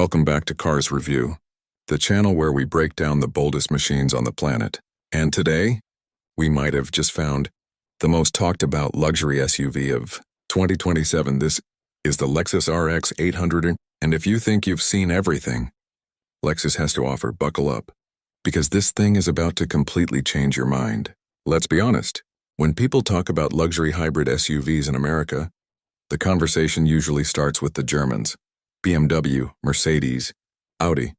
Welcome back to Cars Review, the channel where we break down the boldest machines on the planet. And today, we might have just found the most talked about luxury SUV of 2027. This is the Lexus RX 800, and if you think you've seen everything Lexus has to offer, buckle up, because this thing is about to completely change your mind. Let's be honest, when people talk about luxury hybrid SUVs in America, the conversation usually starts with the Germans. BMW, Mercedes, Audi.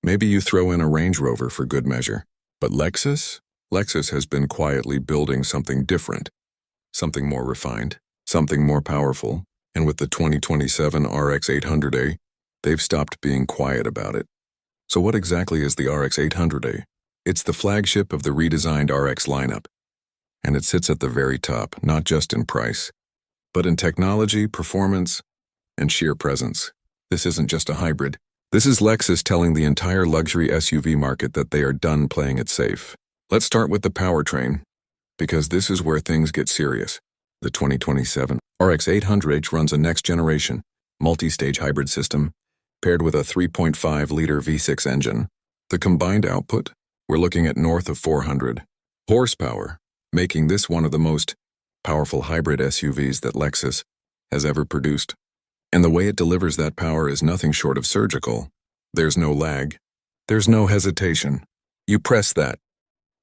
Maybe you throw in a Range Rover for good measure. But Lexus has been quietly building something different, something more refined, something more powerful, and with the 2027 RX 800A, they've stopped being quiet about it. So what exactly is the RX 800A? It's the flagship of the redesigned RX lineup, and it sits at the very top, not just in price, but in technology, performance, and sheer presence. This isn't just a hybrid. This is Lexus telling the entire luxury SUV market that they are done playing it safe. Let's start with the powertrain, because this is where things get serious. The 2027 RX 800H runs a next-generation, multi-stage hybrid system, paired with a 3.5-liter V6 engine. The combined output, we're looking at north of 400 horsepower, making this one of the most powerful hybrid SUVs that Lexus has ever produced. And the way it delivers that power is nothing short of surgical. There's no lag. There's no hesitation. You press that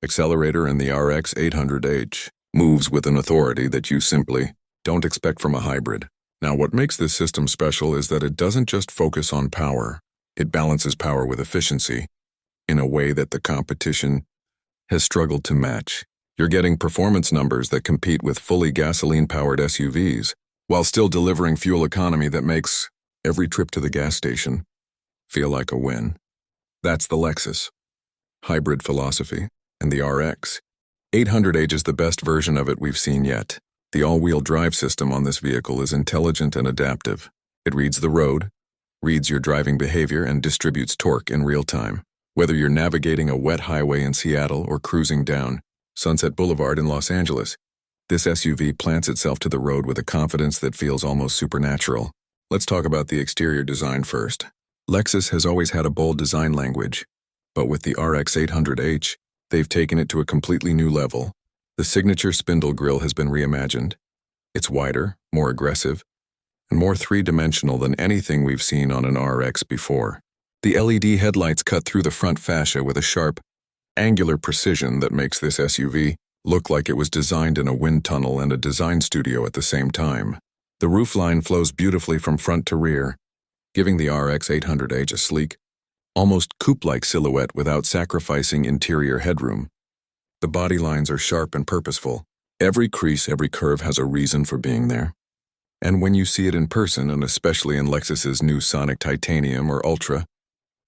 accelerator and the RX 800H moves with an authority that you simply don't expect from a hybrid. Now, what makes this system special is that it doesn't just focus on power. It balances power with efficiency in a way that the competition has struggled to match. You're getting performance numbers that compete with fully gasoline-powered SUVs, while still delivering fuel economy that makes every trip to the gas station feel like a win. That's the Lexus hybrid philosophy, and the RX 800H is the best version of it we've seen yet. The all-wheel drive system on this vehicle is intelligent and adaptive. It reads the road, reads your driving behavior, and distributes torque in real time. Whether you're navigating a wet highway in Seattle or cruising down Sunset Boulevard in Los Angeles, this SUV plants itself to the road with a confidence that feels almost supernatural. Let's talk about the exterior design first. Lexus has always had a bold design language, but with the RX 800H, they've taken it to a completely new level. The signature spindle grille has been reimagined. It's wider, more aggressive, and more three-dimensional than anything we've seen on an RX before. The LED headlights cut through the front fascia with a sharp, angular precision that makes this SUV look like it was designed in a wind tunnel and a design studio at the same time. The roofline flows beautifully from front to rear, giving the RX 800H a sleek, almost coupe-like silhouette without sacrificing interior headroom. The body lines are sharp and purposeful. Every crease, every curve has a reason for being there. And when you see it in person, and especially in Lexus's new Sonic Titanium or Ultra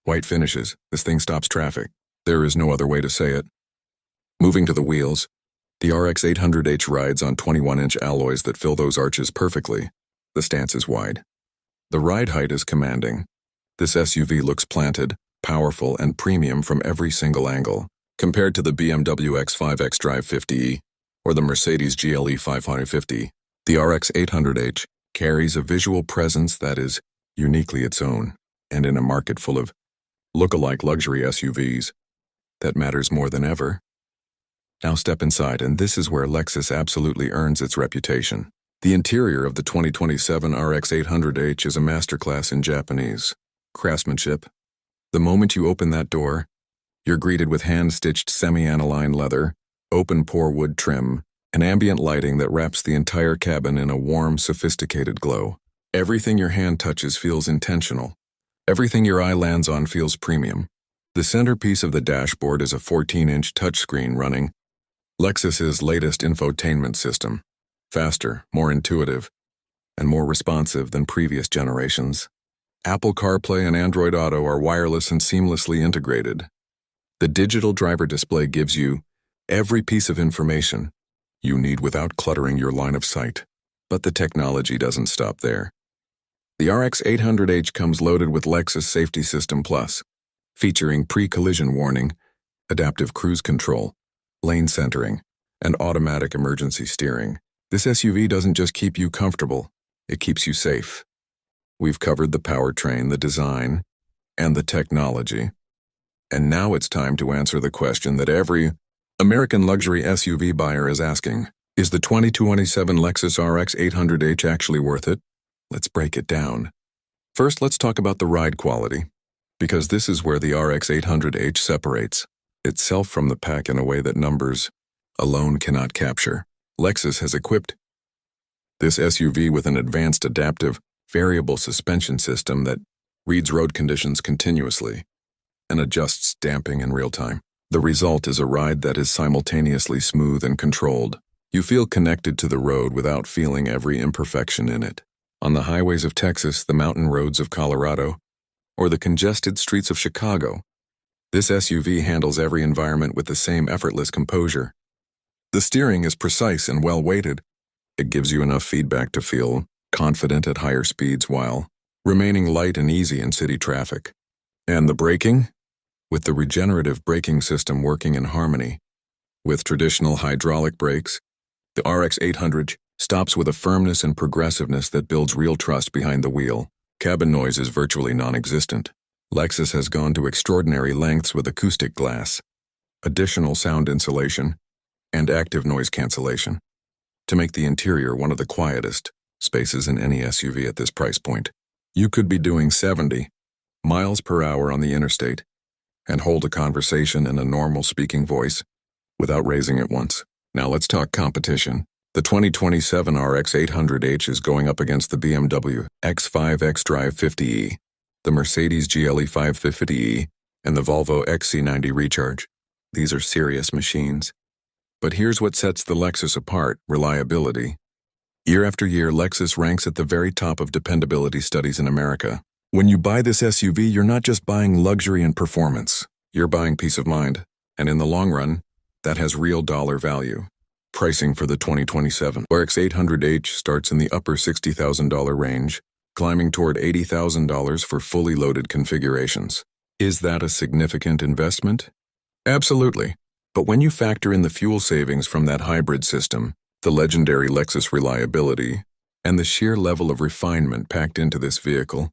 white finishes, this thing stops traffic. There is no other way to say it. Moving to the wheels, the RX 800H rides on 21-inch alloys that fill those arches perfectly. The stance is wide. The ride height is commanding. This SUV looks planted, powerful, and premium from every single angle. Compared to the BMW X5 xDrive 50e or the Mercedes GLE 550, the RX 800H carries a visual presence that is uniquely its own, and in a market full of look-alike luxury SUVs, that matters more than ever. Now step inside, and this is where Lexus absolutely earns its reputation. The interior of the 2027 RX 800H is a masterclass in Japanese craftsmanship. The moment you open that door, you're greeted with hand-stitched semi-aniline leather, open-pore wood trim, and ambient lighting that wraps the entire cabin in a warm, sophisticated glow. Everything your hand touches feels intentional. Everything your eye lands on feels premium. The centerpiece of the dashboard is a 14-inch touchscreen running Lexus's latest infotainment system. Faster, more intuitive, and more responsive than previous generations. Apple CarPlay and Android Auto are wireless and seamlessly integrated. The digital driver display gives you every piece of information you need without cluttering your line of sight. But the technology doesn't stop there. The RX 800H comes loaded with Lexus Safety System Plus, featuring pre-collision warning, adaptive cruise control, lane centering, and automatic emergency steering. This SUV doesn't just keep you comfortable, it keeps you safe. We've covered the powertrain, the design, and the technology. And now it's time to answer the question that every American luxury SUV buyer is asking. Is the 2027 Lexus RX 800h actually worth it? Let's break it down. First, let's talk about the ride quality, because this is where the RX 800h separates itself from the pack in a way that numbers alone cannot capture. Lexus has equipped this SUV with an advanced adaptive, variable suspension system that reads road conditions continuously and adjusts damping in real time. The result is a ride that is simultaneously smooth and controlled. You feel connected to the road without feeling every imperfection in it. On the highways of Texas, the mountain roads of Colorado, or the congested streets of Chicago, this SUV handles every environment with the same effortless composure. The steering is precise and well-weighted. It gives you enough feedback to feel confident at higher speeds while remaining light and easy in city traffic. And the braking? With the regenerative braking system working in harmony with traditional hydraulic brakes, the RX 800 stops with a firmness and progressiveness that builds real trust behind the wheel. Cabin noise is virtually non-existent. Lexus has gone to extraordinary lengths with acoustic glass, additional sound insulation, and active noise cancellation to make the interior one of the quietest spaces in any SUV at this price point. You could be doing 70 miles per hour on the interstate and hold a conversation in a normal speaking voice without raising it once. Now let's talk competition. The 2027 RX 800h is going up against the BMW X5 xDrive 50e, the Mercedes GLE 550e, and the Volvo XC90 Recharge. These are serious machines. But here's what sets the Lexus apart: reliability. Year after year, Lexus ranks at the very top of dependability studies in America. When you buy this SUV, you're not just buying luxury and performance. You're buying peace of mind. And in the long run, that has real dollar value. Pricing for the 2027 RX 800h starts in the upper $60,000 range, climbing toward $80,000 for fully loaded configurations. Is that a significant investment? Absolutely. But when you factor in the fuel savings from that hybrid system, the legendary Lexus reliability, and the sheer level of refinement packed into this vehicle,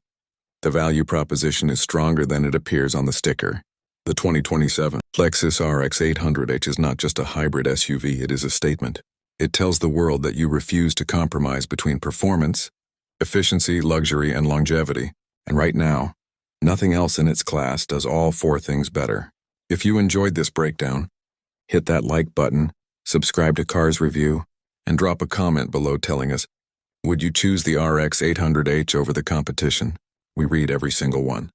the value proposition is stronger than it appears on the sticker. The 2027 Lexus RX 800h is not just a hybrid SUV, it is a statement. It tells the world that you refuse to compromise between performance, efficiency, luxury, and longevity. And right now, nothing else in its class does all four things better. If you enjoyed this breakdown, hit that like button, subscribe to Cars Review, and drop a comment below telling us, would you choose the RX 800h over the competition? We read every single one.